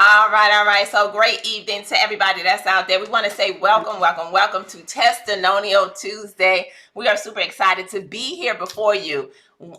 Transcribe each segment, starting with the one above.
All right, all right. So great evening to everybody that's out there. We want to say welcome, welcome, welcome to Testinonial Tuesday. We are super excited to be here before you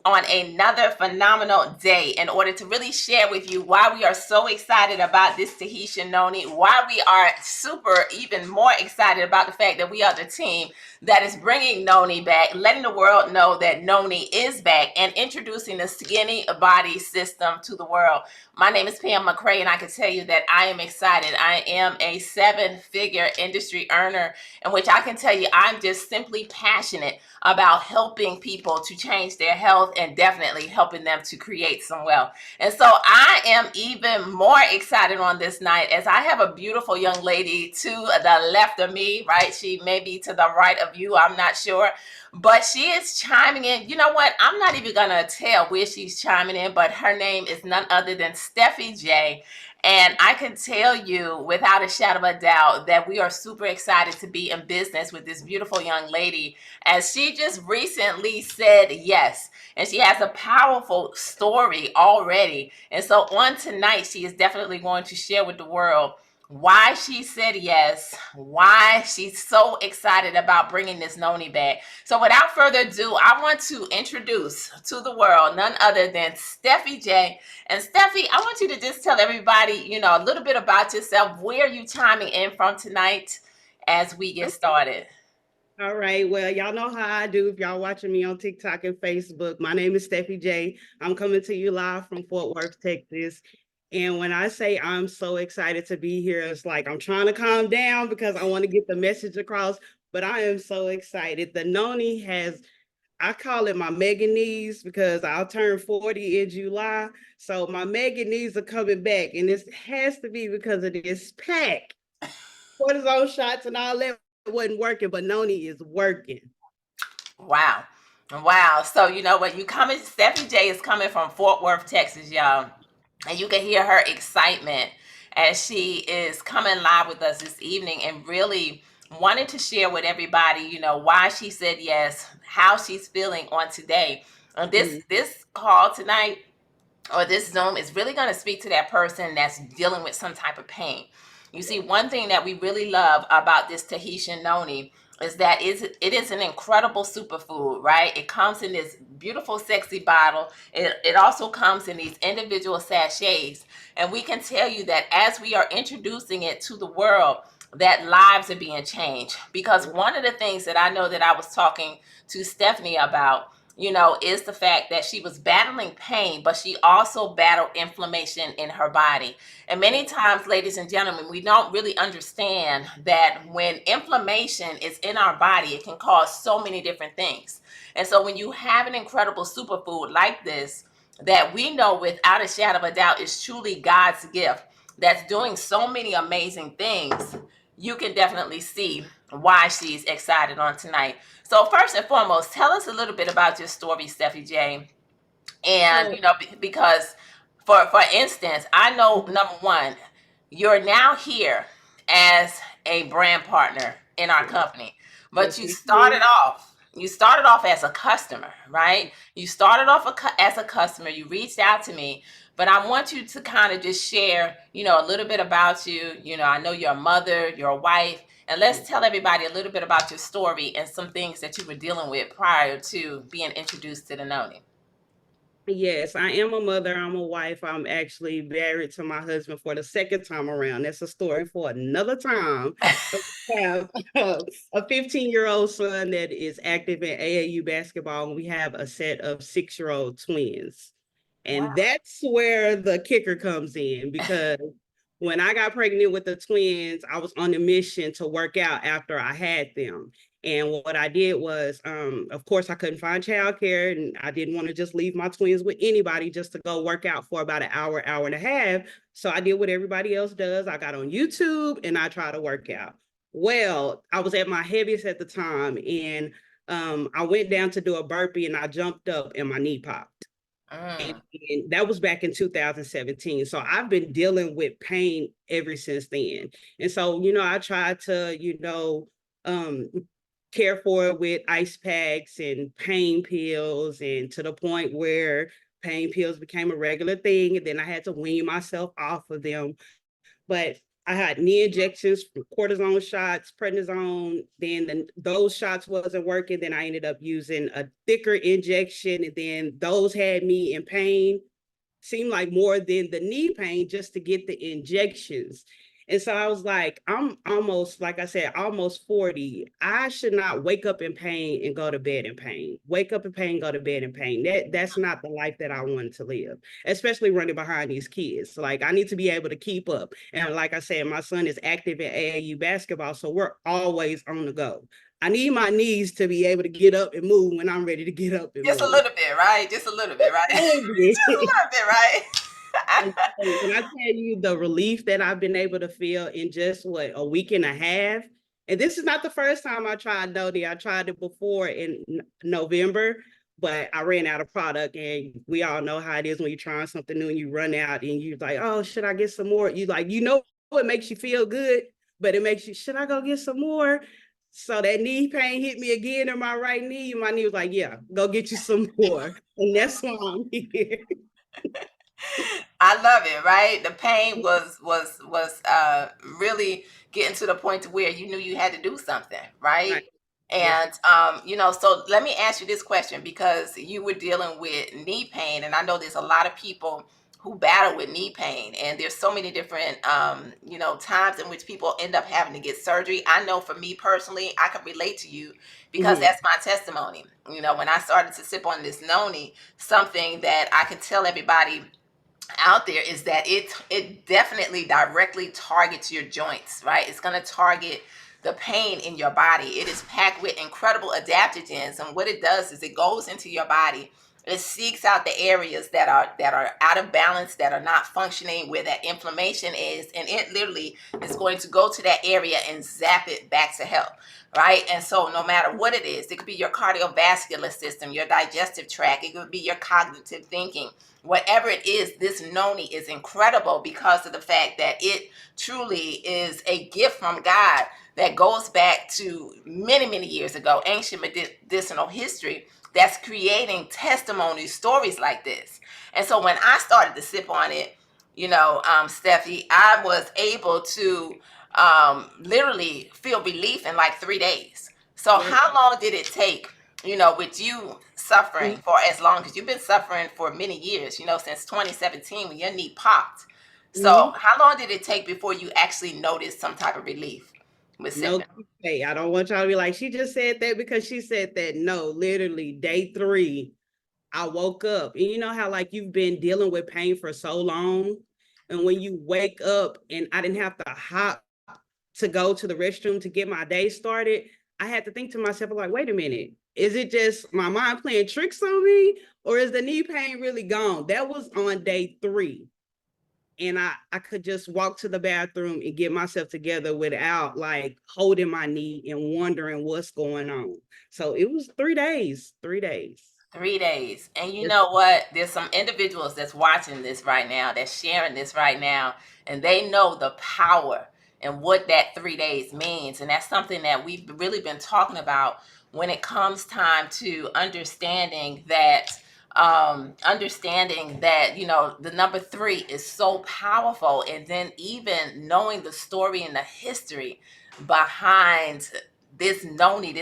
on another phenomenal day in order to really share with you why we are so excited about this Tahitian Noni, why we are super even more excited about the fact that we are the team that is bringing Noni back, letting the world know that Noni is back, and introducing the skinny body system to the world. My name is Pam McCray, and I can tell you that I am excited. I am a seven-figure industry earner, in which I can tell you I'm just simply passionate about helping people to change their health and definitely helping them to create some wealth. And so I am even more excited on this night as I have a beautiful young lady to the left of me, right? She may be to the right of you, I'm not sure. But she is chiming in. You know what? I'm not even going to tell where she's chiming in, but her name is none other than Stephie J. And I can tell you without a shadow of a doubt that we are super excited to be in business with this beautiful young lady, as she just recently said yes. And she has a powerful story already. And so on tonight, she is definitely going to share with the world why she said yes, why she's so excited about bringing this Noni back. So without further ado, I want to introduce to the world none other than Stephie J. And Stephie, I want you to just tell everybody, a little bit about yourself. Where are you chiming in from tonight as we get started? All right. Well, y'all know how I do if y'all watching me on TikTok and Facebook. My name is Stephie J. I'm coming to you live from Fort Worth, Texas. And when I say I'm so excited to be here, it's like I'm trying to calm down because I want to get the message across. But I am so excited. The Noni has, I call it my mega knees because I'll turn 40 in July. So my mega knees are coming back. And this has to be because of this pack. Cortisone shots and all that wasn't working, but Noni is working. Wow. Wow. So you know what? Stephie J is coming from Fort Worth, Texas, y'all. And you can hear her excitement as she is coming live with us this evening and really wanted to share with everybody, why she said yes, how she's feeling on today. And this call tonight, or this Zoom, is really going to speak to that person that's dealing with some type of pain. You see, one thing that we really love about this Tahitian Noni is that it is an incredible superfood, right? It comes in this beautiful, sexy bottle. It also comes in these individual sachets. And we can tell you that as we are introducing it to the world, that lives are being changed. Because one of the things that I know that I was talking to Stephanie about, is the fact that she was battling pain, but she also battled inflammation in her body. And many times, ladies and gentlemen, we don't really understand that when inflammation is in our body, it can cause so many different things. And so when you have an incredible superfood like this, that we know without a shadow of a doubt is truly God's gift, that's doing so many amazing things, you can definitely see why she's excited on tonight. So first and foremost, tell us a little bit about your story, Stephie J. And So, because for instance, I know number one, you're now here as a brand partner in our company, but yes, we can. you started off as a customer, right? You started off as a customer. You reached out to me, but I want you to kind of just share, a little bit about you. I know you're a mother, you're a wife, and let's tell everybody a little bit about your story and some things that you were dealing with prior to being introduced to the Noni. Yes, I am a mother. I'm a wife. I'm actually married to my husband for the second time around. That's a story for another time. I have a 15-year-old son that is active in AAU basketball, and we have a set of 6-year-old twins. And Wow. that's where the kicker comes in because when I got pregnant with the twins, I was on a mission to work out after I had them. And what I did was, of course, I couldn't find childcare, and I didn't want to just leave my twins with anybody just to go work out for about an hour, hour and a half. So I did what everybody else does. I got on YouTube and I tried to work out. Well, I was at my heaviest at the time, and I went down to do a burpee and I jumped up and my knee popped. And, Mm. and that was back in 2017. So I've been dealing with pain ever since then. And so, I tried to, um, care for it with ice packs and pain pills, and to the point where pain pills became a regular thing. And then I had to wean myself off of them. But I had knee injections, cortisone shots, prednisone. Then those shots wasn't working. Then I ended up using a thicker injection, and then those had me in pain. Seemed like more than the knee pain just to get the injections. And so I was like, I'm almost, like I said, almost 40. I should not wake up in pain and go to bed in pain. Wake up in pain, go to bed in pain. That's not the life that I wanted to live, especially running behind these kids. Like I need to be able to keep up. And like I said, my son is active in AAU basketball, so we're always on the go. I need my knees to be able to get up and move when I'm ready to get up and Just a move. little bit, right? Just a little bit, right? Just a little bit, right? And so when I tell you the relief that I've been able to feel in just what, a week and a half, and this is not the first time I tried Noti. I tried it before in November, but I ran out of product, and we all know how it is when you're trying something new and you run out and you're like, oh, should I get some more? You like, it makes you feel good, but it makes you, should I go get some more? So that knee pain hit me again in my right knee. My knee was like, yeah, go get you some more. And that's why I'm here. I love it, right? The pain was really getting to the point to where you knew you had to do something, Right. right? Yes. And so let me ask you this question, because you were dealing with knee pain, and I know there's a lot of people who battle with knee pain, and there's so many different times in which people end up having to get surgery. I know for me personally, I can relate to you because Mhm. that's my testimony. When I started to sip on this noni, something that I could tell everybody out there is that it definitely directly targets your joints, right? It's going to target the pain in your body. It is packed with incredible adaptogens, and what it does is it goes into your body. It seeks out the areas that are out of balance, that are not functioning, where that inflammation is, and it literally is going to go to that area and zap it back to health, right? And so no matter what it is, it could be your cardiovascular system, your digestive tract, it could be your cognitive thinking. Whatever it is, this noni is incredible because of the fact that it truly is a gift from God that goes back to many, many years ago, ancient medicinal history, that's creating testimony stories like this. And so when I started to sip on it, Stephie, I was able to literally feel relief in like 3 days. So Yes. how long did it take, with you suffering for as long, because you've been suffering for many years, since 2017 when your knee popped. So Mm-hmm. how long did it take before you actually noticed some type of relief with No, sipping? hey, I don't want y'all to be like, she just said that because she said that. No, literally, day 3, I woke up. And you know how, like, you've been dealing with pain for so long? And when you wake up, and I didn't have to hop to go to the restroom to get my day started, I had to think to myself, like, wait a minute, is it just my mind playing tricks on me? Or is the knee pain really gone? That was on day 3. And I could just walk to the bathroom and get myself together without like holding my knee and wondering what's going on. So it was 3 days, 3 days. 3 days. And you Yes. know what? There's some individuals that's watching this right now, that's sharing this right now, and they know the power and what that 3 days means. And that's something that we've really been talking about when it comes time to understanding that the number 3 is so powerful, and then even knowing the story and the history behind this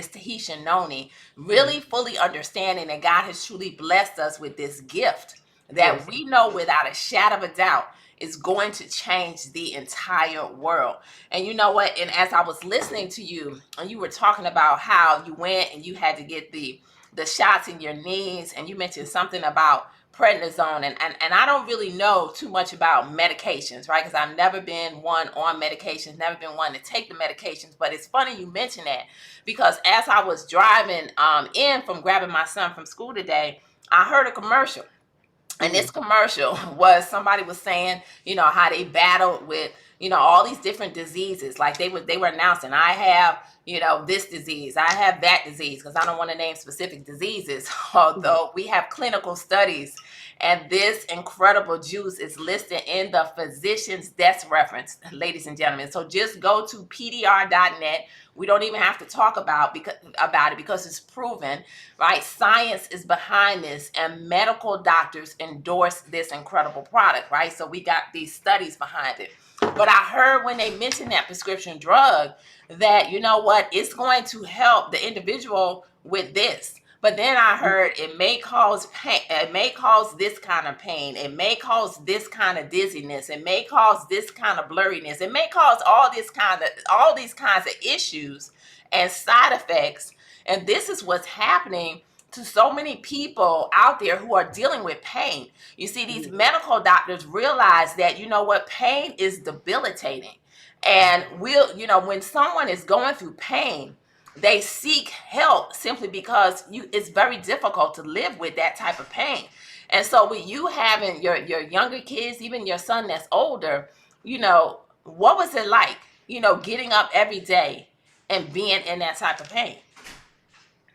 Tahitian noni, Yes. really fully understanding that God has truly blessed us with this gift that Yes. we know without a shadow of a doubt is going to change the entire world. And you know what? And as I was listening to you, and you were talking about how you went and you had to get the shots in your knees, and you mentioned something about prednisone, and I don't really know too much about medications, right? Because I've never been one on medications, never been one to take the medications. But it's funny you mention that, because as I was driving in from grabbing my son from school today, I heard a commercial. And this Mm. commercial was, somebody was saying, how they battled with, all these different diseases. Like they were announcing, I have, this disease, I have that disease, because I don't want to name specific diseases, Mm. although we have clinical studies And this incredible juice is listed in the physician's desk reference, ladies and gentlemen. So just go to pdr.net. We don't even have to talk about it because it's proven, right? Science is behind this, and medical doctors endorse this incredible product, right? So we got these studies behind it. But I heard when they mentioned that prescription drug that, you know what, it's going to help the individual with this. But then I heard it may cause pain, it may cause this kind of pain, it may cause this kind of dizziness, it may cause this kind of blurriness, it may cause all these kinds of issues and side effects. And this is what's happening to so many people out there who are dealing with pain. You see, these medical doctors realize that, you know what, pain is debilitating. And when someone is going through pain, they seek help simply because it's very difficult to live with that type of pain. And so with you having your younger kids, even your son that's older, what was it like, getting up every day and being in that type of pain?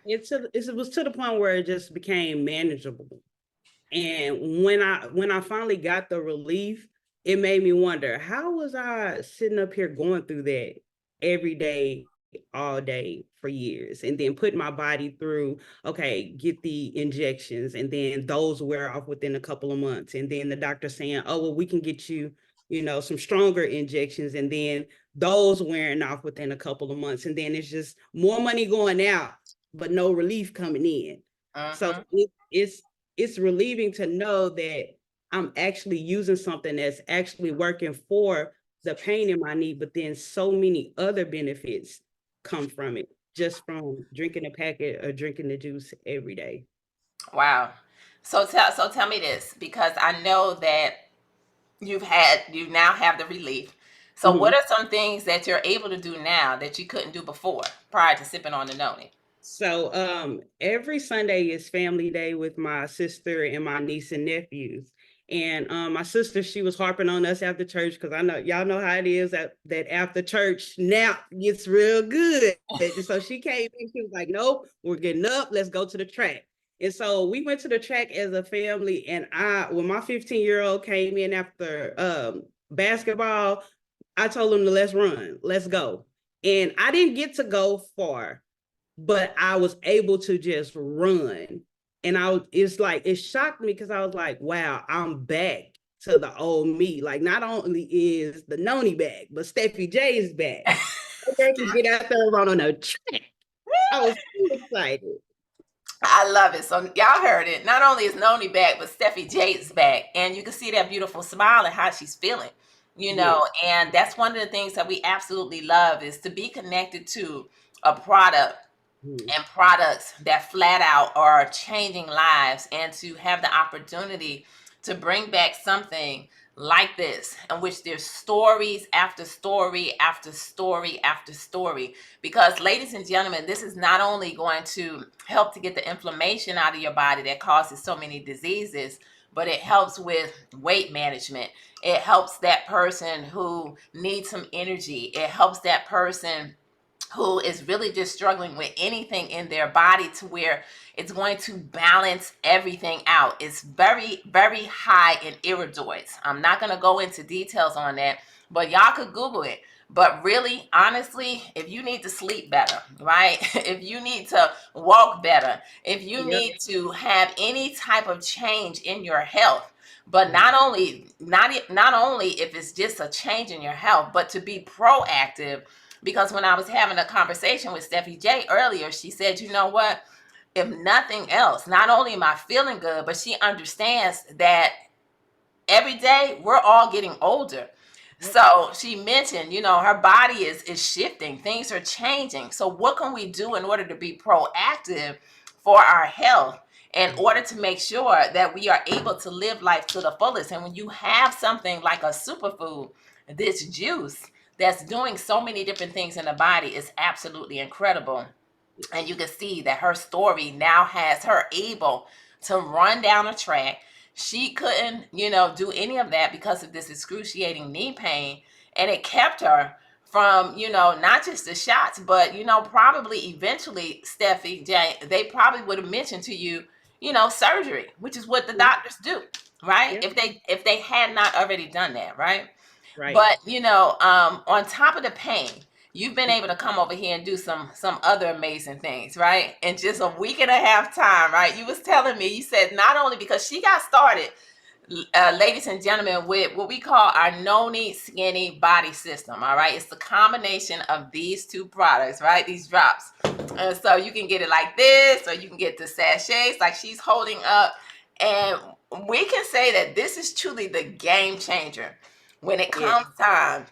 It was to the point where it just became manageable. And when I finally got the relief, it made me wonder, how was I sitting up here going through that every day, all day for years, and then put my body through, okay, get the injections, and then those wear off within a couple of months. And then the doctor saying, oh, well, we can get you, some stronger injections, and then those wearing off within a couple of months. And then it's just more money going out, but no relief coming in. So Uh-huh. it's relieving to know that I'm actually using something that's actually working for the pain in my knee, but then so many other benefits come from it, just from drinking a packet or drinking the juice every day. Wow. So tell me this, because I know that you now have the relief. So what Mhm. are some things that you're able to do now that you couldn't do before prior to sipping on the noni? So every Sunday is family day with my sister and my niece and nephews. And my sister, she was harping on us after church, because I know y'all know how it is that after church nap gets real good. And so she came in, she was like, nope, we're getting up, let's go to the track. And so we went to the track as a family. And when my 15-year-old came in after basketball, I told him to let's run, let's go. And I didn't get to go far, but I was able to just run. And it shocked me, because I was like, wow, I'm back to the old me. Like, not only is the Noni back, but Stephie J is back. I can get out there and run on a track. I was so excited. I love it. So y'all heard it. Not only is Noni back, but Steffi J is back. And you can see that beautiful smile and how she's feeling, Yes. and that's one of the things that we absolutely love, is to be connected to a product Mhm. and products that flat out are changing lives, and to have the opportunity to bring back something like this, in which there's stories after story after story after story. Because, ladies and gentlemen, this is not only going to help to get the inflammation out of your body that causes so many diseases, but it helps with weight management. It helps that person who needs some energy. It helps that person who is really just struggling with anything in their body, to where it's going to balance everything out. It's very, very high in iridoids. I'm not going to go into details on that, but y'all could Google it. But really, honestly, if you need to sleep better, right? If you need to walk better, if you Yep. need to have any type of change in your health, but not only if it's just a change in your health, but to be proactive. Because when I was having a conversation with Steffi J earlier, she said, you know what? If nothing else, not only am I feeling good, but she understands that every day we're all getting older. So she mentioned, her body is shifting, things are changing. So what can we do in order to be proactive for our health, in order to make sure that we are able to live life to the fullest? And when you have something like a superfood, this juice that's doing so many different things in the body, is absolutely incredible. And you can see that her story now has her able to run down a track. She couldn't, do any of that because of this excruciating knee pain. And it kept her from, not just the shots, but, probably eventually, Steffi J, they probably would have mentioned to you, surgery, which is what the doctors do, right? Yeah. If they had not already done that, right? Right. But on top of the pain, you've been able to come over here and do some other amazing things, right? In just a week and a half time, right? You was telling me, you said not only because she got started, ladies and gentlemen, with what we call our Noni Skinny Body System. All right, it's the combination of these two products, right? These drops, and so you can get it like this, or you can get the sachets like she's holding up, and we can say that this is truly the game changer when it Yeah. comes time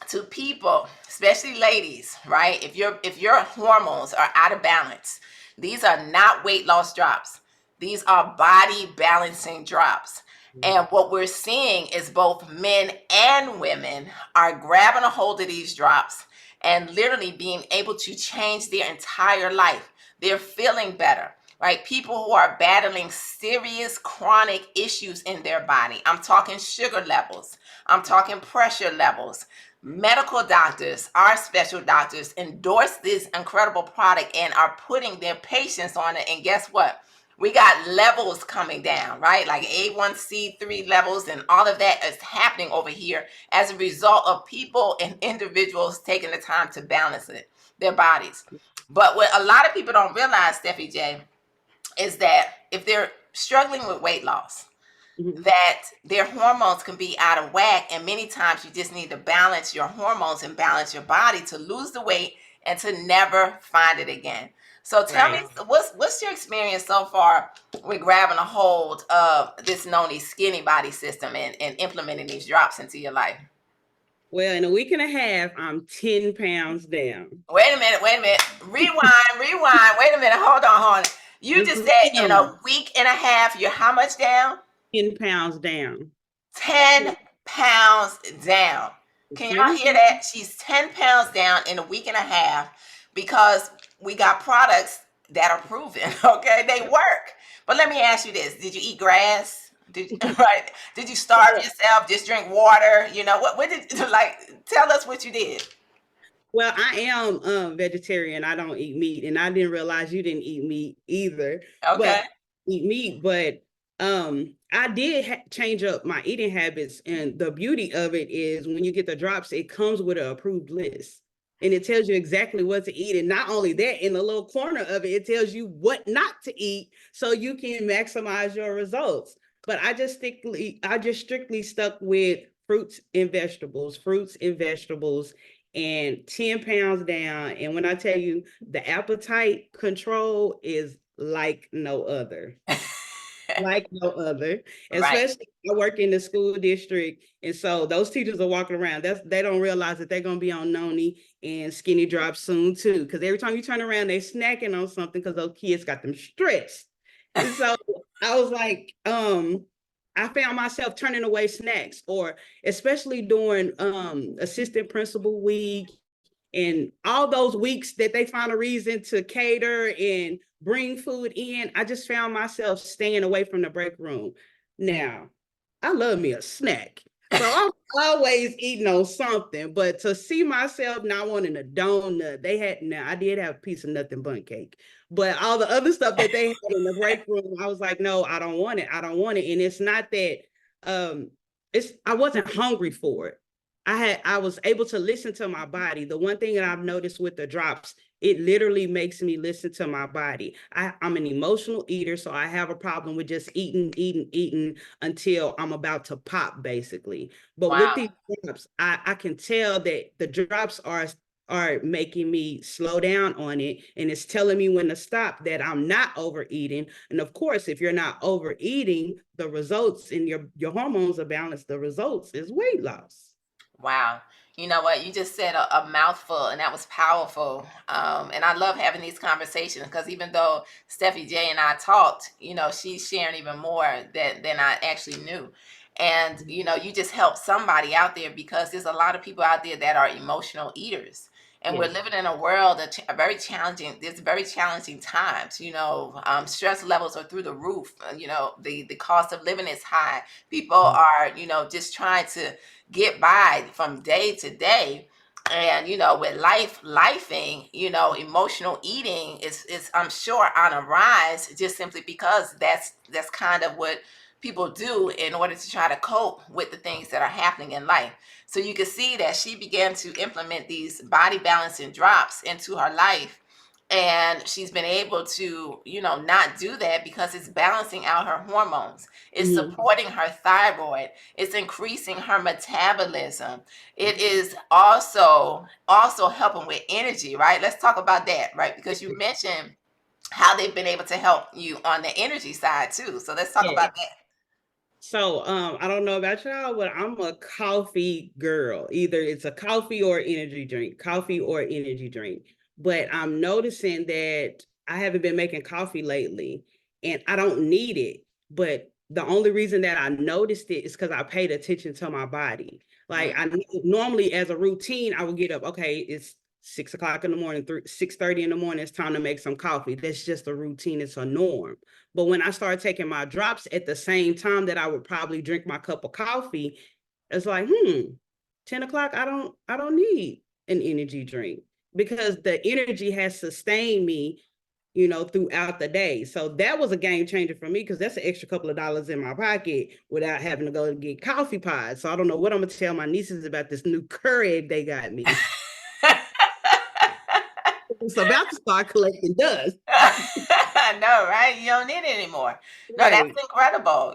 to people, especially ladies, right? If your hormones are out of balance, these are not weight loss drops. These are body balancing drops. And what we're seeing is both men and women are grabbing a hold of these drops and literally being able to change their entire life. They're feeling better, right? People who are battling serious chronic issues in their body. I'm talking sugar levels, I'm talking pressure levels. Medical doctors, our special doctors, endorse this incredible product and are putting their patients on it. And guess what? We got levels coming down, right? Like A1C3 levels, and all of that is happening over here as a result of people and individuals taking the time to balance it, their bodies. But what a lot of people don't realize, Stephie J, is that if they're struggling with weight loss, Mhm. that their hormones can be out of whack, and many times you just need to balance your hormones and balance your body to lose the weight and to never find it again. So tell me, Right. what's your experience so far with grabbing a hold of this Noni Skinny Body System and implementing these drops into your life? Well, in a week and a half, I'm 10 pounds down. Wait a minute, rewind. Wait a minute, hold on. You Just just let said me in know. a week and a half, you're how much down? 10 pounds down. 10 pounds down. Can y'all Mhm. hear that? She's 10 pounds down in a week and a half because we got products that are proven, okay? They work. But let me ask you this. Did you eat grass? Right? Did you starve So, yourself? Just drink water? What did like tell us what you did. well, I am vegetarian. I don't eat meat, and I didn't realize you didn't eat meat either. Okay. But eat meat, but I did change up my eating habits, and the beauty of it is when you get the drops, it comes with an approved list. And it tells you exactly what to eat. And not only that, in the little corner of it, it tells you what not to eat so you can maximize your results. But I just strictly stuck with fruits and vegetables, and 10 pounds down. And when I tell you the appetite control is like no other, like no other. Right. Especially I work in the school district, and so those teachers are walking around. They don't realize that they're gonna be on Noni and skinny drops soon too. Because every time you turn around, they're snacking on something because those kids got them stressed. And so I was like, I found myself turning away snacks, or especially during assistant principal week and all those weeks that they find a reason to cater and bring food in. I just found myself staying away from the break room. Now, I love me a snack. So I'm always eating on something, but to see myself not wanting a donut, now I did have a piece of nothing bundt cake, but all the other stuff that they had in the break room, I was like, no, I don't want it. I don't want it. And it's not that um I wasn't hungry for it. I was able to listen to my body. The one thing that I've noticed with the drops, it literally makes me listen to my body. I'm an emotional eater, so I have a problem with just eating until I'm about to pop, basically. But with Wow. these drops, I can tell that the drops are making me slow down on it, and it's telling me when to stop, that I'm not overeating. And of course, if you're not overeating, the results in your hormones are balanced. The results is weight loss. Wow. You know what? You just said a mouthful, and that was powerful. And I love having these conversations because even though Stephie J and I talked, she's sharing even more than I actually knew. And, you just help somebody out there because there's a lot of people out there that are emotional eaters. And we're Yes. living in a world that there's very challenging times. Stress levels are through the roof. The cost of living is high. People are, just trying to get by from day to day. And with lifing, emotional eating is I'm sure on a rise, just simply because that's kind of what people do in order to try to cope with the things that are happening in life. So you can see that she began to implement these body balancing drops into her life, and she's been able to not do that because it's balancing out her hormones, it's supporting her thyroid, it's increasing her metabolism, it is also helping with energy, right? Let's talk about that, right? Because you mentioned how they've been able to help you on the energy side too. So let's talk Yeah. about that. So I don't know about y'all, but I'm a coffee girl. Either it's a coffee or energy drink, coffee or energy drink. But I'm noticing that I haven't been making coffee lately and I don't need it. But the only reason that I noticed it is because I paid attention to my body. Like I normally as a routine, I would get up, okay, it's 6 o'clock in the morning, 6:30 in the morning, it's time to make some coffee. That's just a routine, it's a norm. But when I started taking my drops at the same time that I would probably drink my cup of coffee, it's like, 10 o'clock, I don't need an energy drink because the energy has sustained me, throughout the day. So that was a game changer for me because that's an extra couple of dollars in my pocket without having to go and get coffee pods. So I don't know what I'm gonna tell my nieces about this new Keurig they got me. It's about to start collecting dust. I know, right? You don't need it anymore. No, that's Right. incredible,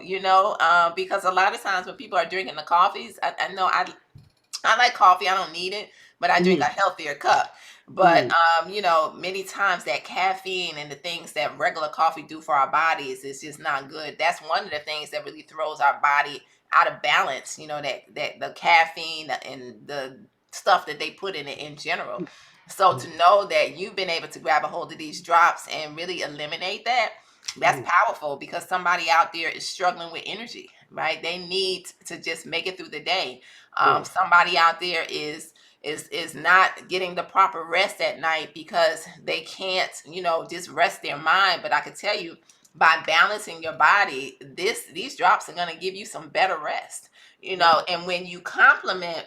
because a lot of times when people are drinking the coffees, I know I like coffee. I don't need it, but I drink a Mm-hmm. healthier cup. But Mm-hmm. many times that caffeine and the things that regular coffee do for our bodies is just not good. That's one of the things that really throws our body out of balance. That the caffeine and the stuff that they put in it in general. So to know that you've been able to grab a hold of these drops and really eliminate that, that's powerful because somebody out there is struggling with energy, right? They need to just make it through the day. Yes. Somebody out there is not getting the proper rest at night because they can't just rest their mind. But I can tell you, by balancing your body, these drops are going to give you some better rest. And when you complement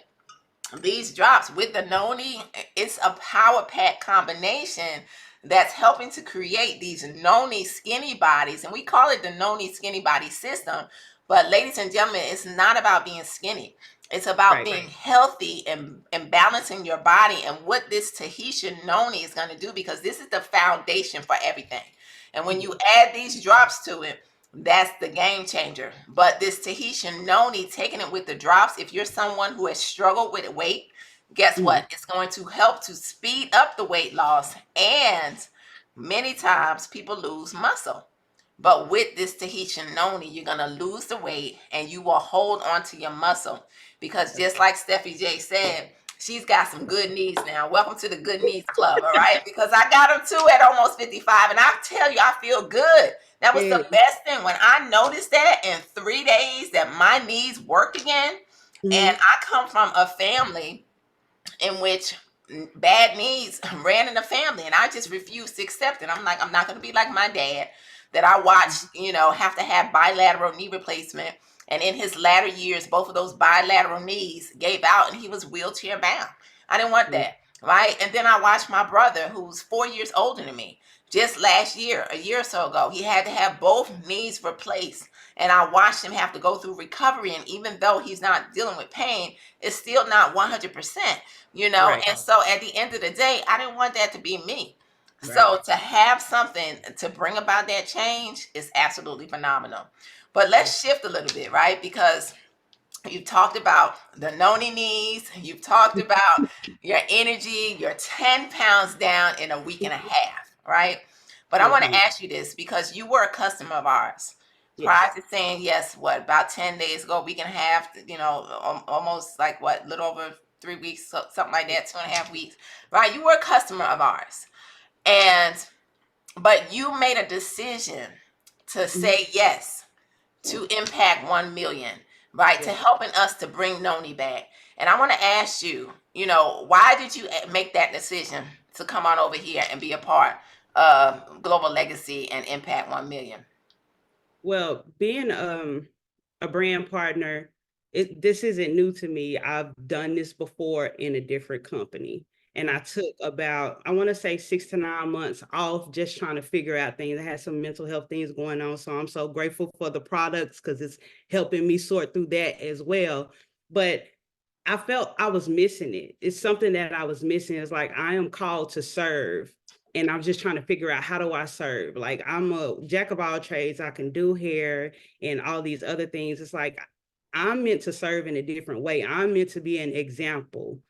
these drops with the noni, it's a power pack combination that's helping to create these noni skinny bodies, and we call it the noni skinny body system. But ladies and gentlemen, it's not about being skinny, it's about Right. being healthy and balancing your body. And what this Tahitian noni is going to do, because this is the foundation for everything, and when you add these drops to it, that's the game changer. But this Tahitian noni, taking it with the drops, if you're someone who has struggled with weight, guess what? It's going to help to speed up the weight loss. And many times people lose muscle. But with this Tahitian noni, you're going to lose the weight and you will hold on to your muscle. Because just like Stephie J said, she's got some good knees now. Welcome to the good knees club, all right? Because I got them too at almost 55. And I tell you, I feel good. That was the Yeah. best thing. When I noticed that in 3 days that my knees worked again, and Mhm. I come from a family in which bad knees ran in the family, and I just refused to accept it. I'm like, I'm not going to be like my dad that I watched have to have bilateral knee replacement, and in his latter years both of those bilateral knees gave out and he was wheelchair bound. I didn't want that, right? And then I watched my brother, who's 4 years older than me, just last year, a year or so ago, he had to have both knees replaced, and I watched him have to go through recovery. And even though he's not dealing with pain, it's still not 100%. Right. And so at the end of the day, I didn't want that to be me. Right. So to have something to bring about that change is absolutely phenomenal. But let's shift a little bit, right? Because you've talked about the noni knees, you've talked about your energy, you're 10 pounds down in a week and a half, right? But I Yes, want to ma'am. ask you this because you were a customer of ours. Prior Yes. to saying yes, what, about 10 days ago, week and a half, almost like what, little over 3 weeks, something like that, 2.5 weeks, right? You were a customer of ours. And, but you made a decision to Mhm. say yes to Impact 1 million, right? To Yes. helping us to bring Noni back. And I want to ask you, why did you make that decision to come on over here and be a part of Global Legacy and Impact 1 million? Well, being a brand partner this isn't new to me. I've done this before in a different company. And I took about, I want to say 6 to 9 months off just trying to figure out things. I had some mental health things going on. So I'm so grateful for the products because it's helping me sort through that as well. But I felt I was missing it. It's something that I was missing. It's like I am called to serve. And I'm just trying to figure out, how do I serve? Like, I'm a jack of all trades. I can do hair and all these other things. It's like I'm meant to serve in a different way. I'm meant to be an example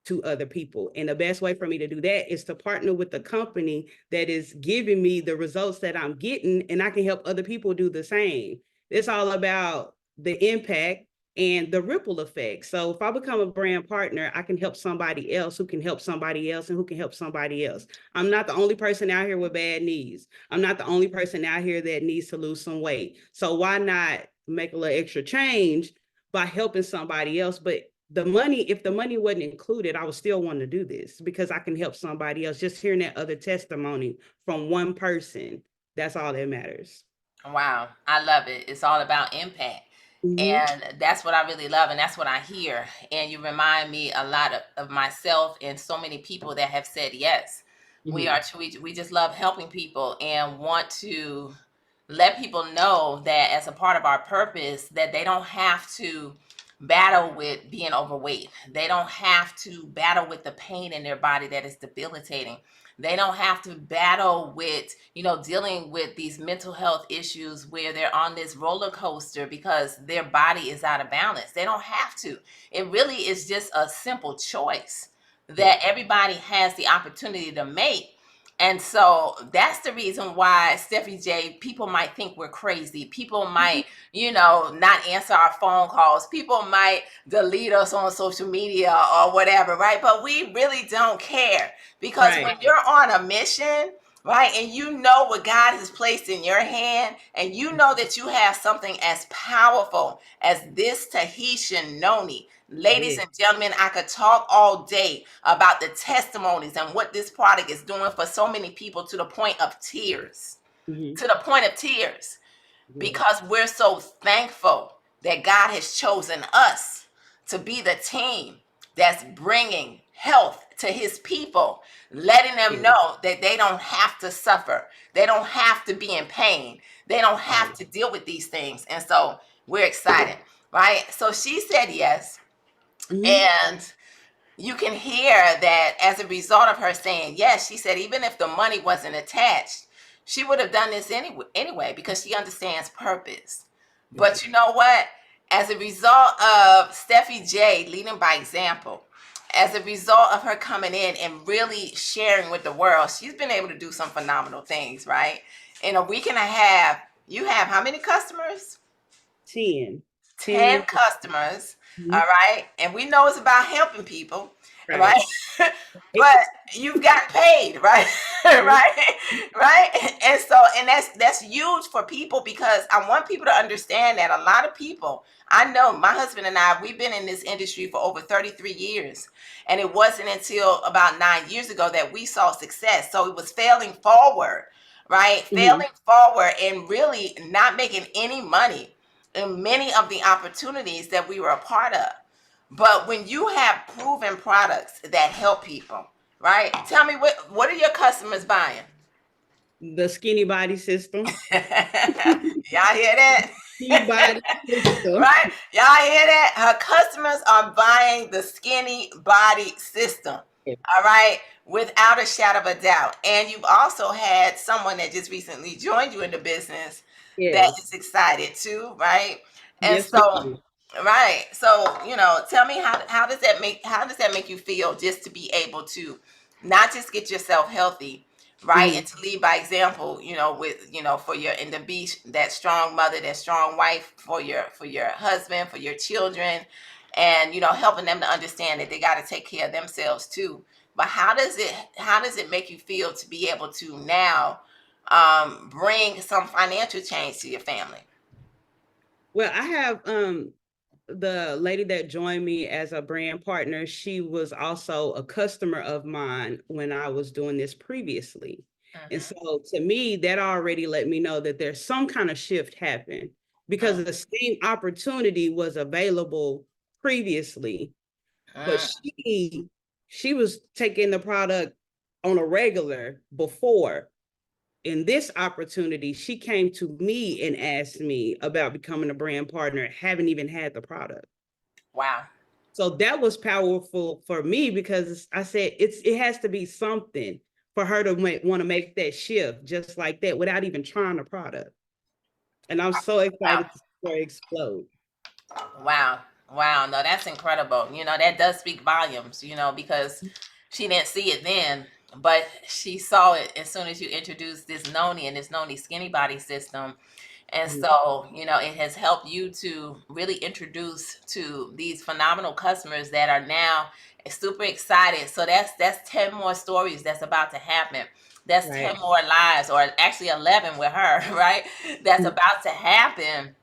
to other people. And the best way for me to do that is to partner with the company that is giving me the results that I'm getting, and I can help other people do the same. It's all about the impact and the ripple effect. So if I become a brand partner, I can help somebody else who can help somebody else and who can help somebody else. I'm not the only person out here with bad knees. I'm not the only person out here that needs to lose some weight. So why not make a little extra change by helping somebody else? But the money, if the money wasn't included, I would still want to do this because I can help somebody else. Just hearing that other testimony from one person, that's all that matters. Wow, I love it. It's all about impact. Mm-hmm. And that's what I really love, and that's what I hear. And you remind me a lot of myself and so many people that have said yes. Mm-hmm. We just love helping people and want to let people know that as a part of our purpose, that they don't have to battle with being overweight. They don't have to battle with the pain in their body that is debilitating. They don't have to battle with, dealing with these mental health issues where they're on this roller coaster because their body is out of balance. They don't have to. It really is just a simple choice Yeah. that everybody has the opportunity to make. And so that's the reason why, Stephie J, people might think we're crazy. People might, not answer our phone calls. People might delete us on social media or whatever, right? But we really don't care, because Right. when you're on a mission, right, and you know what God has placed in your hand, and you know that you have something as powerful as this Tahitian noni. Ladies Yeah. and gentlemen, I could talk all day about the testimonies and what this product is doing for so many people, to the point of tears. Mm-hmm. To the point of tears, Yeah. because we're so thankful that God has chosen us to be the team that's bringing health to his people, letting them Yeah. know that they don't have to suffer. They don't have to be in pain. They don't have Right. to deal with these things. And so we're excited, right? So she said yes. Mm-hmm. And you can hear that as a result of her saying yes, she said even if the money wasn't attached, she would have done this anyway, because she understands purpose. Right. But you know what? As a result of Stephie J leading by example, as a result of her coming in and really sharing with the world, she's been able to do some phenomenal things, right? In a week and a half, you have how many customers? 10. 10 10. customers. All Mm-hmm. right. And we know it's about helping people, Right. right? But you've got paid, right? Right? Right? And so, and that's huge for people, because I want people to understand that a lot of people, I know my husband and I, we've been in this industry for over 33 years. And it wasn't until about 9 years ago that we saw success. So it was failing forward, right? Mm-hmm. Failing forward and really not making any money in many of the opportunities that we were a part of. But when you have proven products that help people, right? Tell me, what are your customers buying? The skinny body system. Y'all hear that? Skinny body system. Right? Y'all hear that? Her customers are buying the skinny body system. Yeah. All right, without a shadow of a doubt. And you've also had someone that just recently joined you in the business that Yes. is excited too, right? And Yes, so, ma'am. right. So, tell me, how does that make you feel, just to be able to not just get yourself healthy, right? Mm-hmm. And to lead by example, for your, and to be that strong mother, that strong wife for your husband, for your children, and helping them to understand that they got to take care of themselves too. But how does it make you feel to be able to now bring some financial change to your family? Well, I have the lady that joined me as a brand partner, she was also a customer of mine when I was doing this previously. And Mm-hmm. so to me, that already let me know that there's some kind of shift happen because the same opportunity was available previously, but she was taking the product on a regular before. In this opportunity, she came to me and asked me about becoming a brand partner, haven't even had the product. Wow. So that was powerful for me because I said it has to be something for her to want to make that shift just like that without even trying the product. And I'm so Wow. excited to see her explode. Wow. Wow. No, that's incredible. You know, that does speak volumes, you know, because she didn't see it then, but she saw it as soon as you introduced this Noni and this Noni skinny body system. And so, you know, it has helped you to really introduce to these phenomenal customers that are now super excited. So that's 10 more stories that's about to happen. That's Right. 10 more lives, or actually 11 with her, right? That's about to happen.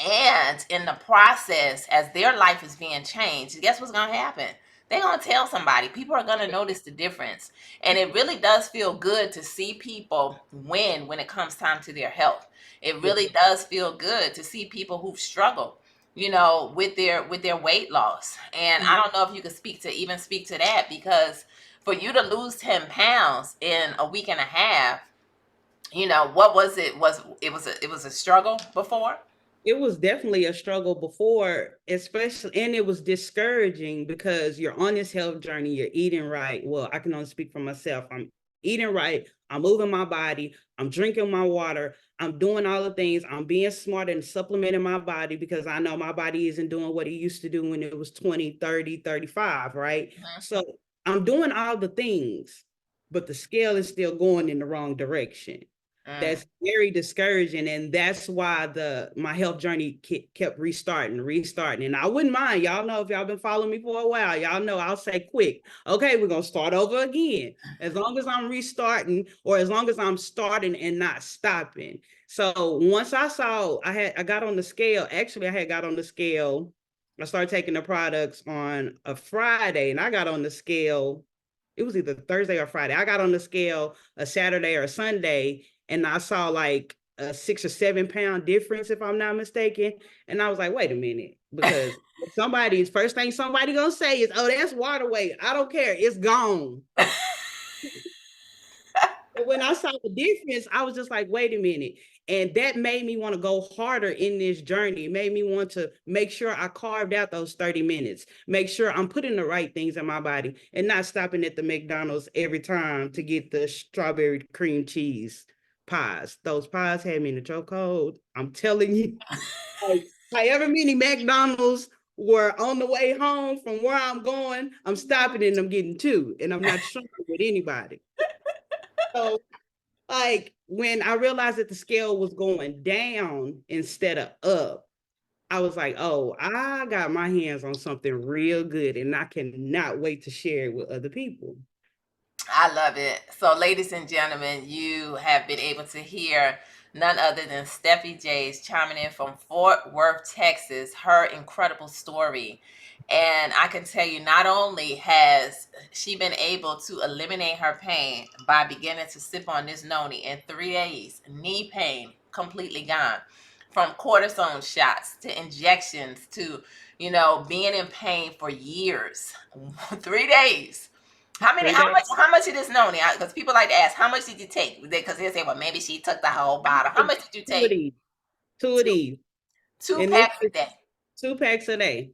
And in the process, as their life is being changed, guess what's going to happen? They're going to tell somebody. People are going to notice the difference. And it really does feel good to see people win when it comes time to their health. It really does feel good to see people who've struggled, you know, with their weight loss. And I don't know if you could speak to that, because for you to lose 10 pounds in a week and a half, you know, what was it? It was a struggle before? It was definitely a struggle before, especially, and it was discouraging because you're on this health journey, you're eating right. Well, I can only speak for myself. I'm eating right, I'm moving my body, I'm drinking my water, I'm doing all the things, I'm being smart and supplementing my body because I know my body isn't doing what it used to do when it was 20, 30, 35, right? So I'm doing all the things, but the scale is still going in the wrong direction. That's very discouraging, and that's why my health journey kept restarting. And I wouldn't mind, y'all know, if y'all been following me for a while, y'all know I'll say quick, okay, we're gonna start over again, as long as I'm restarting, or as long as I'm starting and not stopping. So once I got on the scale. Actually, I had got on the scale. I started taking the products on a Friday, and I got on the scale. It was either Thursday or Friday. I got on the scale a Saturday or Sunday, and I saw like a 6 or 7 pound difference, if I'm not mistaken. And I was like, wait a minute, because somebody's first thing somebody gonna say is, oh, that's water weight. I don't care, it's gone. And when I saw the difference, I was just like, wait a minute. And that made me want to go harder in this journey. It made me want to make sure I carved out those 30 minutes, make sure I'm putting the right things in my body and not stopping at the McDonald's every time to get the strawberry cream cheese pies. Those pies had me in the chokehold. I'm telling you, like, however many McDonald's were on the way home from where I'm going, I'm stopping and I'm getting two, and I'm not sharing with anybody. So, like, when I realized that the scale was going down instead of up, I was like, oh, I got my hands on something real good, and I cannot wait to share it with other people. I love it. So, ladies and gentlemen, you have been able to hear none other than Stephie J's chiming in from Fort Worth, Texas, her incredible story. And I can tell you, not only has she been able to eliminate her pain by beginning to sip on this Noni in 3 days, knee pain completely gone, from cortisone shots to injections to, you know, being in pain for years. 3 days. How much it is known? Because people like to ask, how much did you take? Because they say, well, maybe she took the whole bottle. How much did you Two of take? these, two of Two, these, two and this packs a is day. 2 packs a day.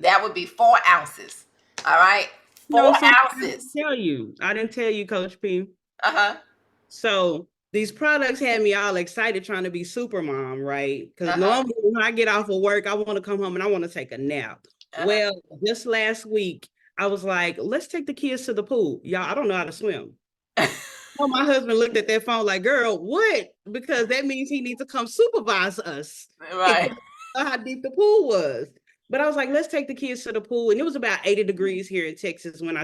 That would be 4 ounces. All right. No, Four something ounces. I didn't tell you, Coach P. Uh-huh. So these products had me all excited trying to be super mom, right? Because Uh-huh. normally when I get off of work, I want to come home and I want to take a nap. Uh-huh. Well, just last week, I was like, let's take the kids to the pool. Y'all, I don't know how to swim. Well, my husband looked at that phone like, girl, what? Because that means he needs to come supervise us. Right. How deep the pool was. But I was like, let's take the kids to the pool. And it was about 80 degrees here in Texas when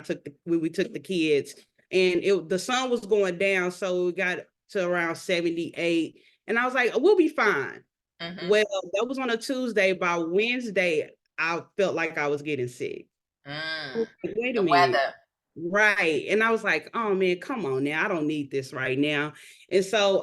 we took the kids. And the sun was going down. So we got to around 78. And I was like, we'll be fine. Mm-hmm. Well, that was on a Tuesday. By Wednesday, I felt like I was getting sick. Wait a The minute. weather. Right. And I was like, oh man, come on now. I don't need this right now. And so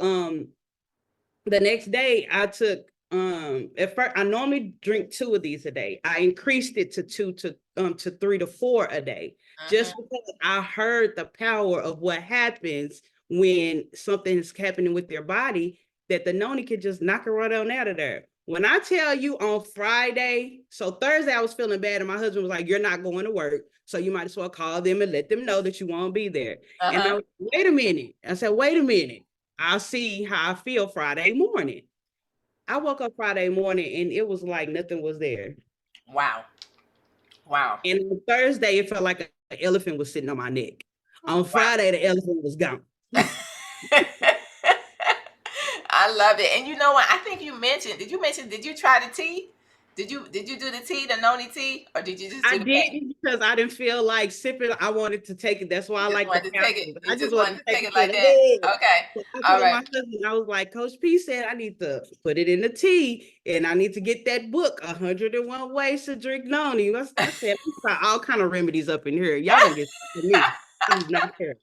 the next day I took At first I normally drink 2 of these a day. I increased it to 3 to 4 a day, just Mhm. because I heard the power of what happens when something is happening with your body, that the noni can just knock it right on out of there. When I tell you on Friday, so Thursday I was feeling bad, and my husband was like, "You're not going to work, so you might as well call them and let them know that you won't be there." And I Uh-huh. was, wait a minute. I said, wait a minute. I'll see how I feel Friday morning. I woke up Friday morning and it was like nothing was there. Wow. Wow. And on Thursday, it felt like an elephant was sitting on my neck. On Friday, the elephant was gone. I love it. And you know what? I think did you mention, did you try the tea? Did you do the tea, the noni tea, or did you just I do the pain? didn't, because I didn't feel like sipping. I wanted to take it. That's why You I just like the wanted to take it. capsules. I You just just wanted wanted to to take take it it to like the that. head. Okay. So I All told my right. husband, I was like, Coach P said I need to put it in the tea, and I need to get that book, 101 Ways to Drink Noni. I said, we try all kind of remedies up in here. Y'all gonna get sick of me. Please not care.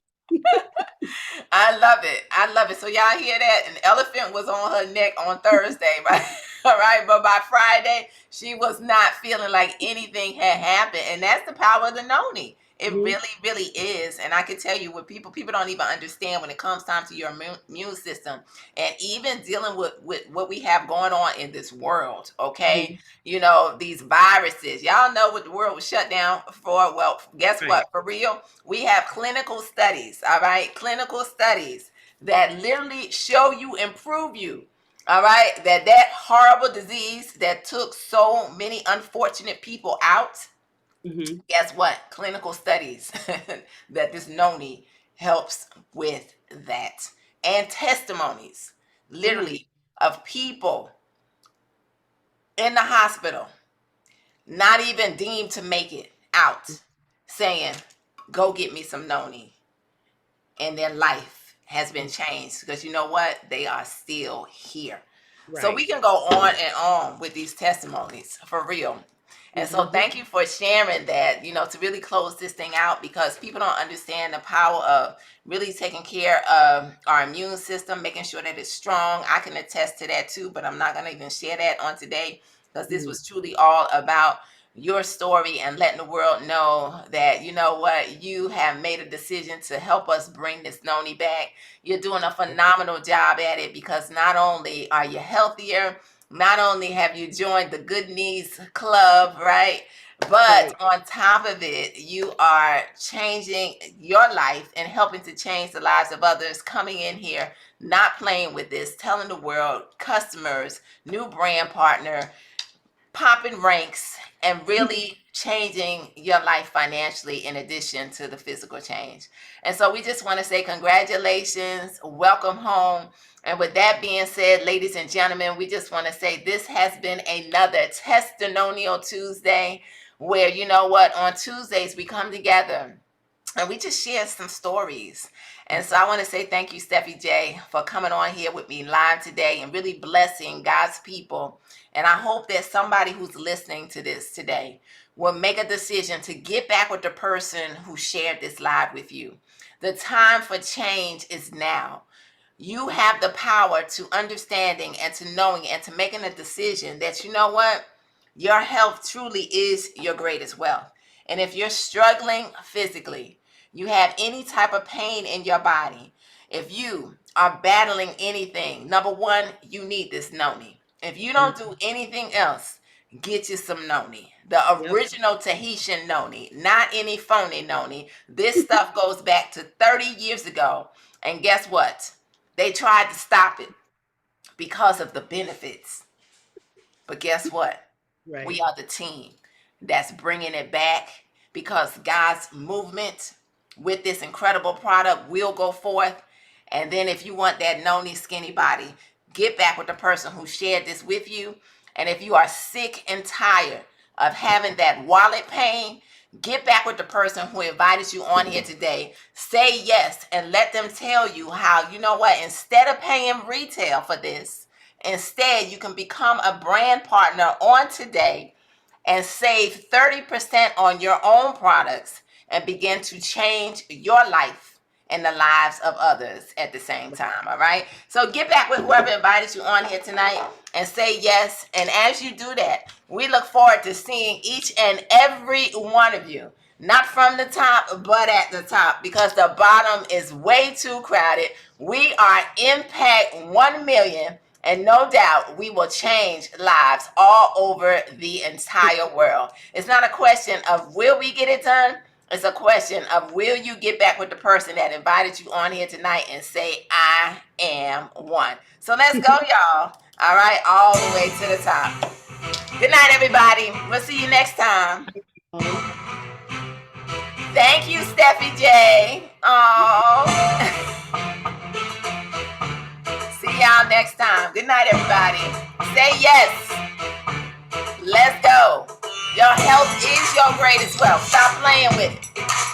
I love it. I love it. So y'all hear that? An elephant was on her neck on Thursday, right? All right. But by Friday, she was not feeling like anything had happened. And that's the power of the noni. It Mhm. really, really is. And I can tell you what people don't even understand when it comes time to your immune system, and even dealing with what we have going on in this world. Okay. Mhm. You know, these viruses. Y'all know what the world was shut down for. Well, guess Right. what? For real, we have clinical studies, all right? Clinical studies that literally show you and prove you, all right, that horrible disease that took so many unfortunate people out. Mhm. Guess what? Clinical studies that this noni helps with that. And testimonies, Right. literally, of people in the hospital not even deemed to make it out, saying, "Go get me some noni," and their life has been changed, because you know what? They are still here. So we Right. can go on and on with these testimonies, for real. And so Mhm. thank you for sharing that, to really close this thing out, because people don't understand the power of really taking care of our immune system, making sure that it's strong. I can attest to that too, but I'm not going to even share that on today, because this Mhm. was truly all about your story and letting the world know that, you know what, you have made a decision to help us bring this noni back. You're doing a phenomenal job at it, because not only are you healthier, not only have you joined the Good Knees Club, right? But Right. on top of it, you are changing your life and helping to change the lives of others, coming in here, not playing with this, telling the world, customers, new brand partner, popping ranks, and really changing your life financially in addition to the physical change. And so we just want to say congratulations, welcome home. And with that being said, ladies and gentlemen, we just want to say this has been another Testimonial Tuesday, where, you know what, on Tuesdays we come together and we just share some stories. And so I want to say thank you, Stephie J, for coming on here with me live today and really blessing God's people. And I hope that somebody who's listening to this today will make a decision to get back with the person who shared this live with you. The time for change is now. You have the power to understanding and to knowing and to making a decision that, you know what, your health truly is your greatest wealth. And if you're struggling physically, you have any type of pain in your body, if you are battling anything, number one, you need this noni. If you don't do Mhm. anything else, get you some noni. The Yep. original Tahitian noni, not any phony noni. This stuff goes back to 30 years ago. And guess what? They tried to stop it because of the benefits. But guess what? We Right. are the team that's bringing it back, because God's movement with this incredible product will go forth. And then if you want that noni skinny body, get back with the person who shared this with you. And if you are sick and tired of having that wallet pain, get back with the person who invited you on here today. Say yes and let them tell you how, you know what, instead of paying retail for this, instead you can become a brand partner on today and save 30% on your own products and begin to change your life in the lives of others at the same time. All right. So get back with whoever invited you on here tonight and say yes. And as you do that, we look forward to seeing each and every one of you. Not from the top, but at the top, because the bottom is way too crowded. We are Impact 1 million, and no doubt we will change lives all over the entire world. It's not a question of will we get it done? It's a question of will you get back with the person that invited you on here tonight and say, I am one. So let's go, y'all. All right, all the way to the top. Good night, everybody. We'll see you next time. Thank you, Stephie J. Oh. See y'all next time. Good night, everybody. Say yes. Let's go. Your health is your greatest wealth. Stop playing with it.